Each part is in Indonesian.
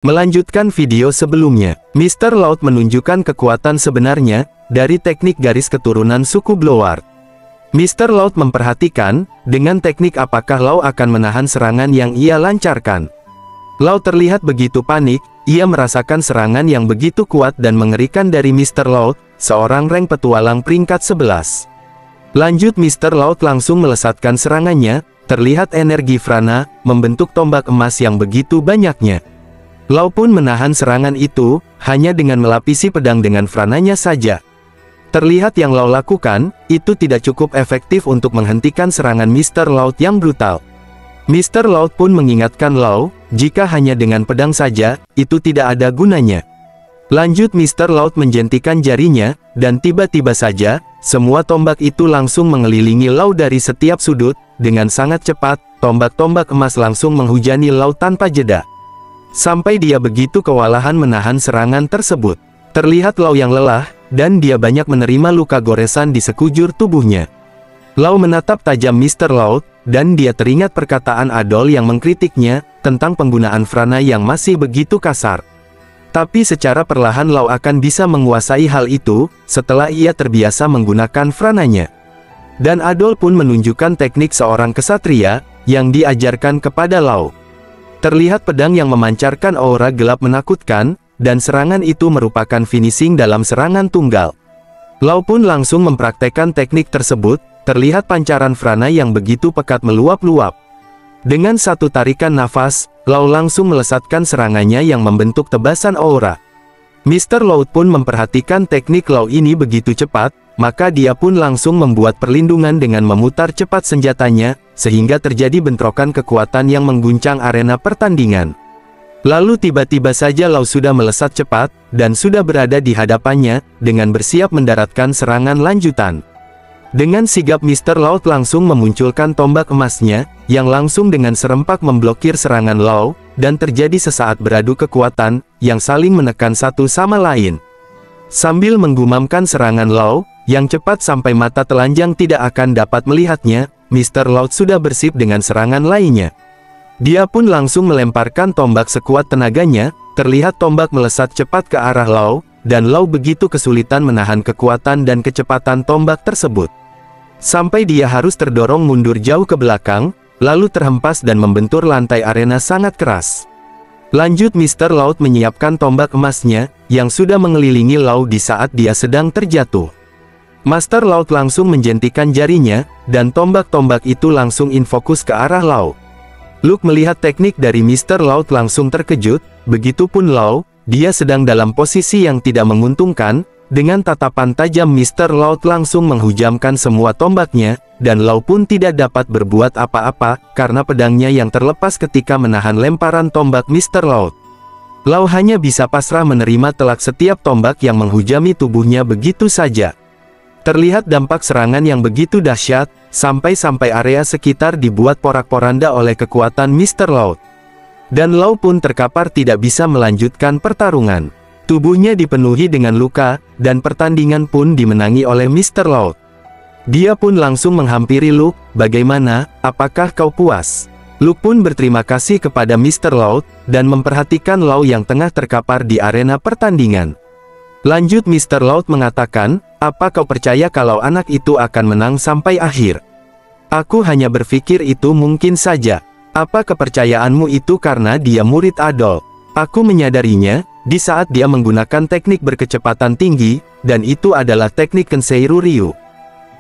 Melanjutkan video sebelumnya, Mr. Loud menunjukkan kekuatan sebenarnya dari teknik garis keturunan suku Bloward. Mr. Loud memperhatikan, dengan teknik apakah Lau akan menahan serangan yang ia lancarkan. Lau terlihat begitu panik, ia merasakan serangan yang begitu kuat dan mengerikan dari Mr. Loud, seorang rank petualang peringkat 11. Lanjut Mr. Loud langsung melesatkan serangannya, terlihat energi Frana, membentuk tombak emas yang begitu banyaknya. Lau pun menahan serangan itu, hanya dengan melapisi pedang dengan Frananya saja. Terlihat yang Lau lakukan, itu tidak cukup efektif untuk menghentikan serangan Mr. Loud yang brutal. Mr. Loud pun mengingatkan Lau, jika hanya dengan pedang saja, itu tidak ada gunanya. Lanjut Mr. Loud menjentikan jarinya, dan tiba-tiba saja, semua tombak itu langsung mengelilingi Lau dari setiap sudut, dengan sangat cepat, tombak-tombak emas langsung menghujani Lau tanpa jeda. Sampai dia begitu kewalahan menahan serangan tersebut. Terlihat Lau yang lelah, dan dia banyak menerima luka goresan di sekujur tubuhnya. Lau menatap tajam Mr. Loud, dan dia teringat perkataan Adol yang mengkritiknya, tentang penggunaan Frana yang masih begitu kasar. Tapi secara perlahan Lau akan bisa menguasai hal itu, setelah ia terbiasa menggunakan Frananya. Dan Adol pun menunjukkan teknik seorang kesatria, yang diajarkan kepada Lau. Terlihat pedang yang memancarkan aura gelap menakutkan, dan serangan itu merupakan finishing dalam serangan tunggal. Lau pun langsung mempraktekkan teknik tersebut, terlihat pancaran Frana yang begitu pekat meluap-luap. Dengan satu tarikan nafas, Lau langsung melesatkan serangannya yang membentuk tebasan aura. Mr. Loud pun memperhatikan teknik Lau ini begitu cepat, maka dia pun langsung membuat perlindungan dengan memutar cepat senjatanya, sehingga terjadi bentrokan kekuatan yang mengguncang arena pertandingan. Lalu tiba-tiba saja Lau sudah melesat cepat, dan sudah berada di hadapannya, dengan bersiap mendaratkan serangan lanjutan. Dengan sigap Mr. Loud langsung memunculkan tombak emasnya, yang langsung dengan serempak memblokir serangan Lau, dan terjadi sesaat beradu kekuatan, yang saling menekan satu sama lain. Sambil menggumamkan serangan Lau, yang cepat sampai mata telanjang tidak akan dapat melihatnya, Mr. Loud sudah bersip dengan serangan lainnya. Dia pun langsung melemparkan tombak sekuat tenaganya, terlihat tombak melesat cepat ke arah Lau, dan Lau begitu kesulitan menahan kekuatan dan kecepatan tombak tersebut. Sampai dia harus terdorong mundur jauh ke belakang, lalu terhempas dan membentur lantai arena sangat keras. Lanjut Mr. Loud menyiapkan tombak emasnya, yang sudah mengelilingi Lau di saat dia sedang terjatuh. Master Loud langsung menjentikan jarinya, dan tombak-tombak itu langsung infokus ke arah Lau. Luke melihat teknik dari Mr. Loud langsung terkejut, begitupun Lau, dia sedang dalam posisi yang tidak menguntungkan, dengan tatapan tajam Mr. Loud langsung menghujamkan semua tombaknya, dan Lau pun tidak dapat berbuat apa-apa, karena pedangnya yang terlepas ketika menahan lemparan tombak Mr. Loud. Lau hanya bisa pasrah menerima telak setiap tombak yang menghujami tubuhnya begitu saja. Terlihat dampak serangan yang begitu dahsyat, sampai-sampai area sekitar dibuat porak-poranda oleh kekuatan Mr. Loud. Dan Lau pun terkapar tidak bisa melanjutkan pertarungan. Tubuhnya dipenuhi dengan luka, dan pertandingan pun dimenangi oleh Mr. Loud. Dia pun langsung menghampiri Luke, "Bagaimana, apakah kau puas?" Luke pun berterima kasih kepada Mr. Loud, dan memperhatikan Lau yang tengah terkapar di arena pertandingan. Lanjut Mr. Loud mengatakan, "Apa kau percaya kalau anak itu akan menang sampai akhir?" "Aku hanya berpikir itu mungkin saja." "Apa kepercayaanmu itu karena dia murid Adol?" "Aku menyadarinya, di saat dia menggunakan teknik berkecepatan tinggi, dan itu adalah teknik Kenseiru Ryu.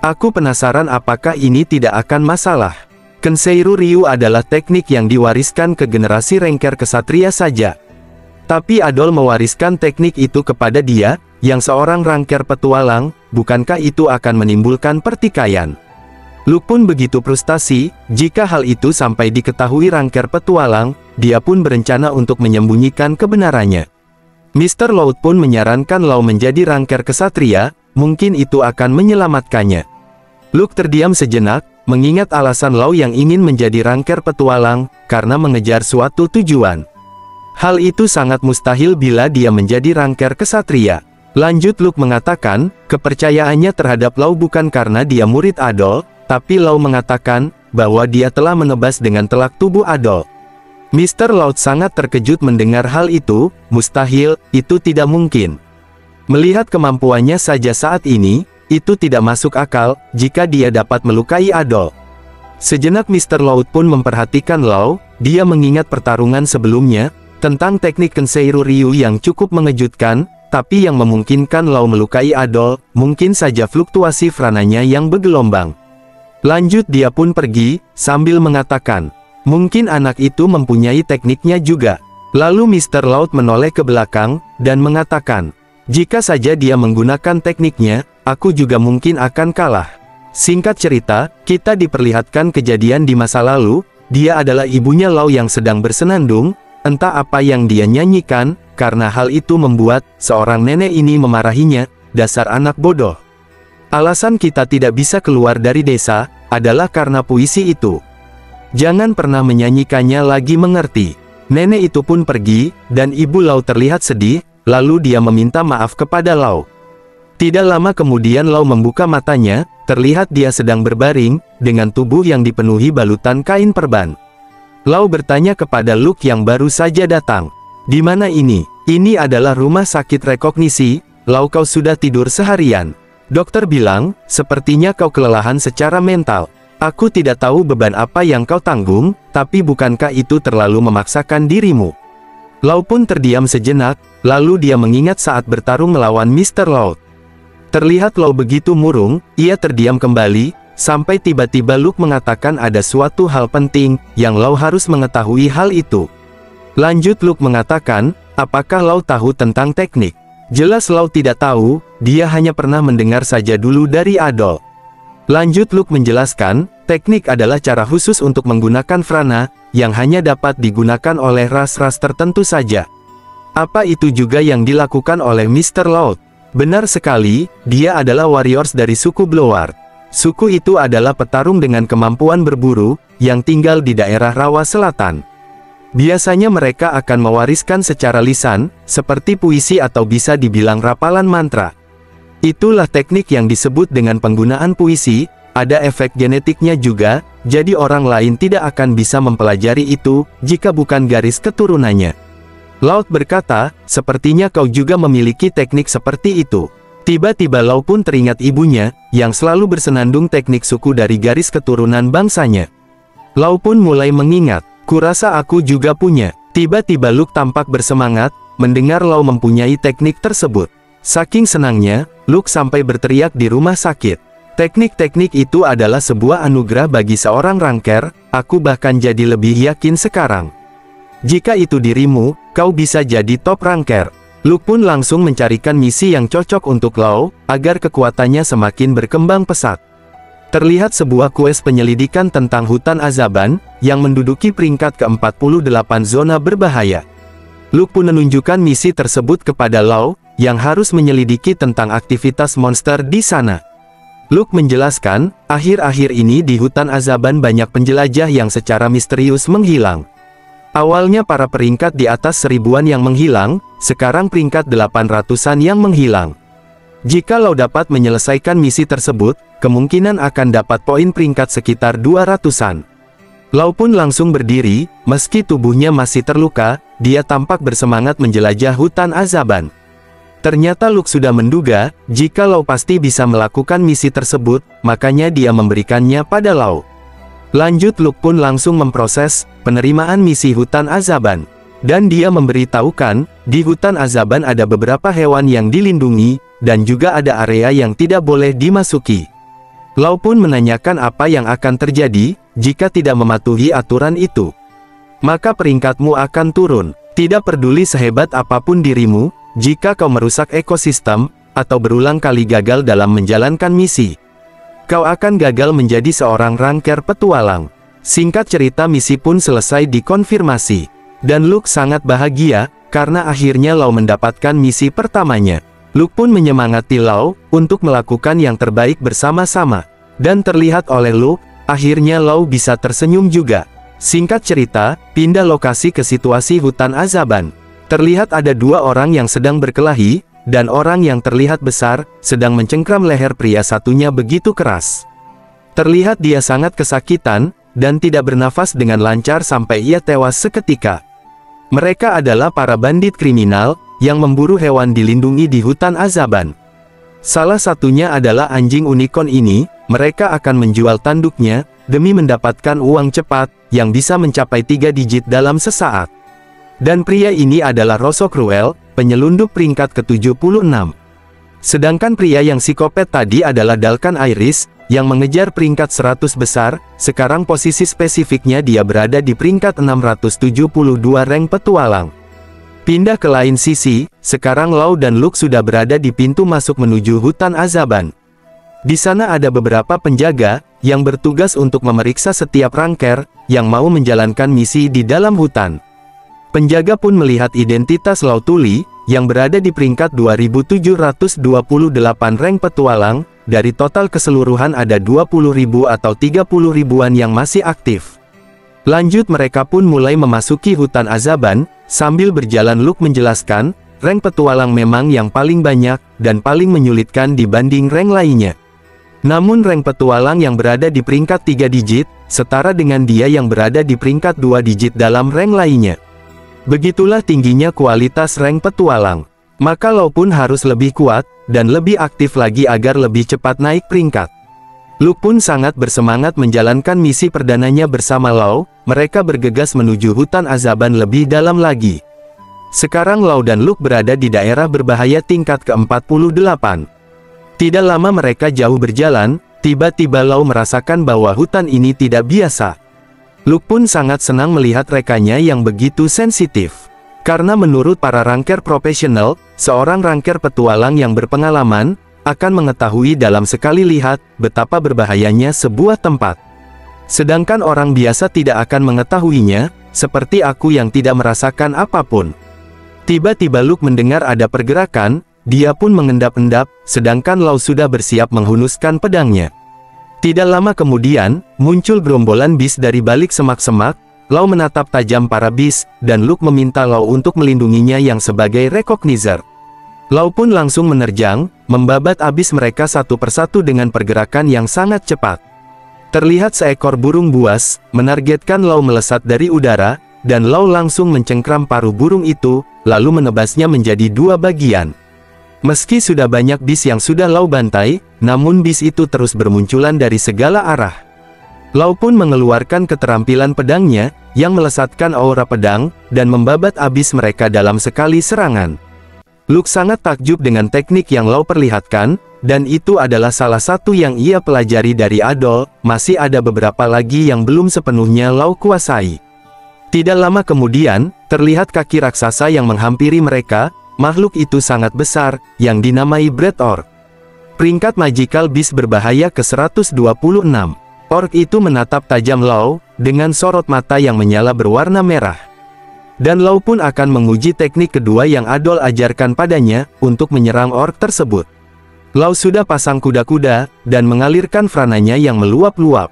Aku penasaran apakah ini tidak akan masalah." Kenseiru Ryu adalah teknik yang diwariskan ke generasi Ranger Kesatria saja. Tapi Adol mewariskan teknik itu kepada dia, yang seorang Ranger petualang, bukankah itu akan menimbulkan pertikaian? Luke pun begitu frustasi, jika hal itu sampai diketahui Ranger petualang, dia pun berencana untuk menyembunyikan kebenarannya. Mr. Loud pun menyarankan Lau menjadi Ranger Kesatria, mungkin itu akan menyelamatkannya. Luke terdiam sejenak, mengingat alasan Lau yang ingin menjadi Ranger petualang, karena mengejar suatu tujuan. Hal itu sangat mustahil bila dia menjadi Ranger Kesatria. Lanjut Luke mengatakan, kepercayaannya terhadap Lau bukan karena dia murid Adol, tapi Lau mengatakan, bahwa dia telah menebas dengan telak tubuh Adol. Mr. Loud sangat terkejut mendengar hal itu. Mustahil, itu tidak mungkin. Melihat kemampuannya saja saat ini, itu tidak masuk akal, jika dia dapat melukai Adol. Sejenak Mr. Loud pun memperhatikan Lau. Dia mengingat pertarungan sebelumnya, tentang teknik Kenseiru Ryu yang cukup mengejutkan, tapi yang memungkinkan Lau melukai Adol, mungkin saja fluktuasi frananya yang bergelombang. Lanjut dia pun pergi, sambil mengatakan, mungkin anak itu mempunyai tekniknya juga. Lalu Mr. Loud menoleh ke belakang, dan mengatakan, jika saja dia menggunakan tekniknya, aku juga mungkin akan kalah. Singkat cerita, kita diperlihatkan kejadian di masa lalu. Dia adalah ibunya Lau yang sedang bersenandung, entah apa yang dia nyanyikan, karena hal itu membuat seorang nenek ini memarahinya, dasar anak bodoh. Alasan kita tidak bisa keluar dari desa, adalah karena puisi itu. Jangan pernah menyanyikannya lagi, mengerti? Nenek itu pun pergi, dan ibu Lau terlihat sedih, lalu dia meminta maaf kepada Lau. Tidak lama kemudian Lau membuka matanya, terlihat dia sedang berbaring, dengan tubuh yang dipenuhi balutan kain perban. Lau bertanya kepada Luke yang baru saja datang, "Di mana ini?" "Ini adalah rumah sakit rekognisi, Lau, kau sudah tidur seharian." Dokter bilang, "Sepertinya kau kelelahan secara mental. Aku tidak tahu beban apa yang kau tanggung, tapi bukankah itu terlalu memaksakan dirimu?" Lau pun terdiam sejenak, lalu dia mengingat saat bertarung melawan Mr. Loud. Terlihat Lau begitu murung, ia terdiam kembali, sampai tiba-tiba Luke mengatakan ada suatu hal penting, yang Lau harus mengetahui hal itu. Lanjut Luke mengatakan, apakah Lau tahu tentang teknik? Jelas Lau tidak tahu, dia hanya pernah mendengar saja dulu dari Adol. Lanjut Luke menjelaskan, teknik adalah cara khusus untuk menggunakan frana, yang hanya dapat digunakan oleh ras-ras tertentu saja. Apa itu juga yang dilakukan oleh Mr. Loud? Benar sekali, dia adalah warriors dari suku Bloward. Suku itu adalah petarung dengan kemampuan berburu, yang tinggal di daerah rawa selatan. Biasanya mereka akan mewariskan secara lisan, seperti puisi atau bisa dibilang rapalan mantra. Itulah teknik yang disebut dengan penggunaan puisi, ada efek genetiknya juga, jadi orang lain tidak akan bisa mempelajari itu, jika bukan garis keturunannya. Loud berkata, sepertinya kau juga memiliki teknik seperti itu. Tiba-tiba Lau pun teringat ibunya, yang selalu bersenandung teknik suku dari garis keturunan bangsanya. Lau pun mulai mengingat, kurasa aku juga punya. Tiba-tiba Luke tampak bersemangat, mendengar Lau mempunyai teknik tersebut. Saking senangnya, Luke sampai berteriak di rumah sakit. Teknik-teknik itu adalah sebuah anugerah bagi seorang ranker, aku bahkan jadi lebih yakin sekarang. Jika itu dirimu, kau bisa jadi top ranker. Luke pun langsung mencarikan misi yang cocok untuk Lau, agar kekuatannya semakin berkembang pesat. Terlihat sebuah quest penyelidikan tentang hutan Azaban, yang menduduki peringkat ke-48 zona berbahaya. Luke pun menunjukkan misi tersebut kepada Lau, yang harus menyelidiki tentang aktivitas monster di sana. Luke menjelaskan, akhir-akhir ini di hutan Azaban banyak penjelajah yang secara misterius menghilang. Awalnya para peringkat di atas 1000-an yang menghilang, sekarang peringkat 800-an yang menghilang. Jika Lau dapat menyelesaikan misi tersebut, kemungkinan akan dapat poin peringkat sekitar 200-an. Lau pun langsung berdiri, meski tubuhnya masih terluka, dia tampak bersemangat menjelajah hutan Azaban. Ternyata Luke sudah menduga, jika Lau pasti bisa melakukan misi tersebut, makanya dia memberikannya pada Lau. Lanjut Luke pun langsung memproses penerimaan misi hutan Azaban. Dan dia memberitahukan, di hutan Azaban ada beberapa hewan yang dilindungi, dan juga ada area yang tidak boleh dimasuki. Lau pun menanyakan apa yang akan terjadi, jika tidak mematuhi aturan itu. Maka peringkatmu akan turun, tidak peduli sehebat apapun dirimu, jika kau merusak ekosistem, atau berulang kali gagal dalam menjalankan misi. Kau akan gagal menjadi seorang ranker petualang. Singkat cerita misi pun selesai dikonfirmasi. Dan Luke sangat bahagia, karena akhirnya Lau mendapatkan misi pertamanya. Luke pun menyemangati Lau, untuk melakukan yang terbaik bersama-sama. Dan terlihat oleh Luke, akhirnya Lau bisa tersenyum juga. Singkat cerita, pindah lokasi ke situasi hutan Azaban. Terlihat ada dua orang yang sedang berkelahi, dan orang yang terlihat besar, sedang mencengkram leher pria satunya begitu keras. Terlihat dia sangat kesakitan, dan tidak bernafas dengan lancar sampai ia tewas seketika. Mereka adalah para bandit kriminal, yang memburu hewan dilindungi di hutan Azaban. Salah satunya adalah anjing unicorn ini. Mereka akan menjual tanduknya, demi mendapatkan uang cepat, yang bisa mencapai 3 digit dalam sesaat. Dan pria ini adalah Rosso Cruel, penyelundup peringkat ke-76. Sedangkan pria yang psikopat tadi adalah Dalkan Iris, yang mengejar peringkat 100 besar, sekarang posisi spesifiknya dia berada di peringkat 672 rank petualang. Pindah ke lain sisi, sekarang Lau dan Luke sudah berada di pintu masuk menuju hutan Azaban. Di sana ada beberapa penjaga, yang bertugas untuk memeriksa setiap ranker, yang mau menjalankan misi di dalam hutan. Penjaga pun melihat identitas Lau Tuli, yang berada di peringkat 2728 rank petualang, dari total keseluruhan ada 20.000 atau 30 ribuan yang masih aktif. Lanjut mereka pun mulai memasuki hutan Azaban, sambil berjalan Luke menjelaskan, rank petualang memang yang paling banyak, dan paling menyulitkan dibanding rank lainnya. Namun rank petualang yang berada di peringkat 3 digit, setara dengan dia yang berada di peringkat 2 digit dalam rank lainnya. Begitulah tingginya kualitas rank petualang. Maka Lau pun harus lebih kuat, dan lebih aktif lagi agar lebih cepat naik peringkat. Luke pun sangat bersemangat menjalankan misi perdananya bersama Lau. Mereka bergegas menuju hutan Azaban lebih dalam lagi. Sekarang Lau dan Luke berada di daerah berbahaya tingkat ke-48. Tidak lama mereka jauh berjalan, tiba-tiba Lau merasakan bahwa hutan ini tidak biasa. Luke pun sangat senang melihat rekanya yang begitu sensitif. Karena menurut para ranker profesional, seorang ranker petualang yang berpengalaman, akan mengetahui dalam sekali lihat, betapa berbahayanya sebuah tempat. Sedangkan orang biasa tidak akan mengetahuinya, seperti aku yang tidak merasakan apapun. Tiba-tiba Luke mendengar ada pergerakan, dia pun mengendap-endap, sedangkan Lau sudah bersiap menghunuskan pedangnya. Tidak lama kemudian, muncul gerombolan bis dari balik semak-semak. Lau menatap tajam para bis, dan Luke meminta Lau untuk melindunginya yang sebagai recognizer. Lau pun langsung menerjang, membabat abis mereka satu persatu dengan pergerakan yang sangat cepat. Terlihat seekor burung buas, menargetkan Lau melesat dari udara, dan Lau langsung mencengkram paruh burung itu, lalu menebasnya menjadi 2 bagian. Meski sudah banyak bis yang sudah Lau bantai, namun bis itu terus bermunculan dari segala arah. Lau pun mengeluarkan keterampilan pedangnya, yang melesatkan aura pedang, dan membabat abis mereka dalam sekali serangan. Luke sangat takjub dengan teknik yang Lau perlihatkan, dan itu adalah salah satu yang ia pelajari dari Adol. Masih ada beberapa lagi yang belum sepenuhnya Lau kuasai. Tidak lama kemudian, terlihat kaki raksasa yang menghampiri mereka. Makhluk itu sangat besar, yang dinamai Bread Orc. Peringkat Magical Beast berbahaya ke-126. Orc itu menatap tajam Lau, dengan sorot mata yang menyala berwarna merah. Dan Lau pun akan menguji teknik kedua yang Adol ajarkan padanya, untuk menyerang orc tersebut. Lau sudah pasang kuda-kuda, dan mengalirkan frananya yang meluap-luap.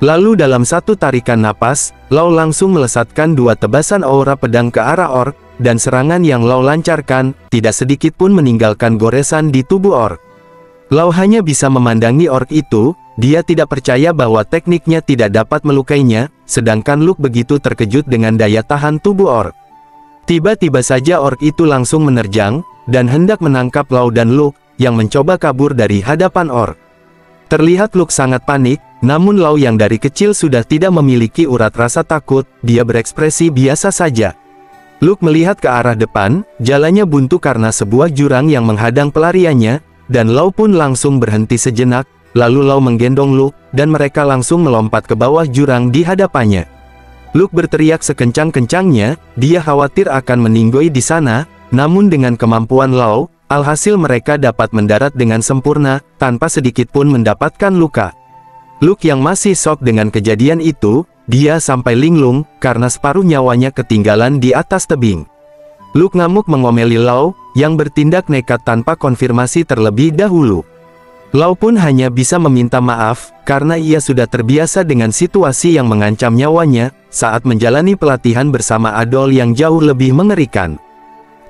Lalu dalam satu tarikan napas, Lau langsung melesatkan 2 tebasan aura pedang ke arah orc, dan serangan yang Lau lancarkan, tidak sedikit pun meninggalkan goresan di tubuh orc. Lau hanya bisa memandangi orc itu, dia tidak percaya bahwa tekniknya tidak dapat melukainya, sedangkan Luke begitu terkejut dengan daya tahan tubuh orc. Tiba-tiba saja orc itu langsung menerjang, dan hendak menangkap Lau dan Luke, yang mencoba kabur dari hadapan orc. Terlihat Luke sangat panik, namun Lau yang dari kecil sudah tidak memiliki urat rasa takut, dia berekspresi biasa saja. Luke melihat ke arah depan, jalannya buntu karena sebuah jurang yang menghadang pelariannya, dan Lau pun langsung berhenti sejenak, lalu Lau menggendong Luke, dan mereka langsung melompat ke bawah jurang di hadapannya. Luke berteriak sekencang-kencangnya, dia khawatir akan meninggoy di sana, namun dengan kemampuan Lau, alhasil mereka dapat mendarat dengan sempurna, tanpa sedikit pun mendapatkan luka. Luke yang masih shock dengan kejadian itu, dia sampai linglung, karena separuh nyawanya ketinggalan di atas tebing. Luke ngamuk mengomeli Lau, yang bertindak nekat tanpa konfirmasi terlebih dahulu. Lau pun hanya bisa meminta maaf, karena ia sudah terbiasa dengan situasi yang mengancam nyawanya, saat menjalani pelatihan bersama Adol yang jauh lebih mengerikan.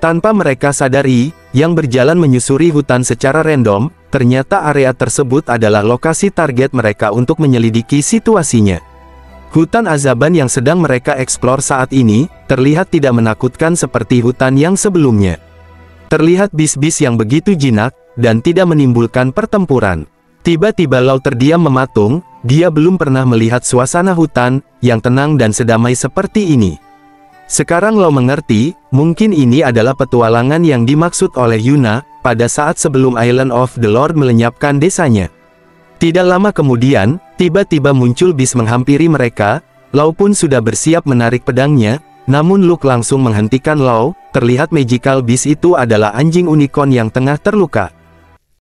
Tanpa mereka sadari, yang berjalan menyusuri hutan secara random, ternyata area tersebut adalah lokasi target mereka untuk menyelidiki situasinya. Hutan azaban yang sedang mereka eksplor saat ini, terlihat tidak menakutkan seperti hutan yang sebelumnya. Terlihat bis-bis yang begitu jinak, dan tidak menimbulkan pertempuran. Tiba-tiba Lau terdiam mematung, dia belum pernah melihat suasana hutan, yang tenang dan sedamai seperti ini. Sekarang Lau mengerti, mungkin ini adalah petualangan yang dimaksud oleh Yuna, pada saat sebelum Island of the Lord melenyapkan desanya. Tidak lama kemudian, tiba-tiba muncul bis menghampiri mereka. Lau pun sudah bersiap menarik pedangnya, namun Luke langsung menghentikan Lau. Terlihat magical bis itu adalah anjing unicorn yang tengah terluka.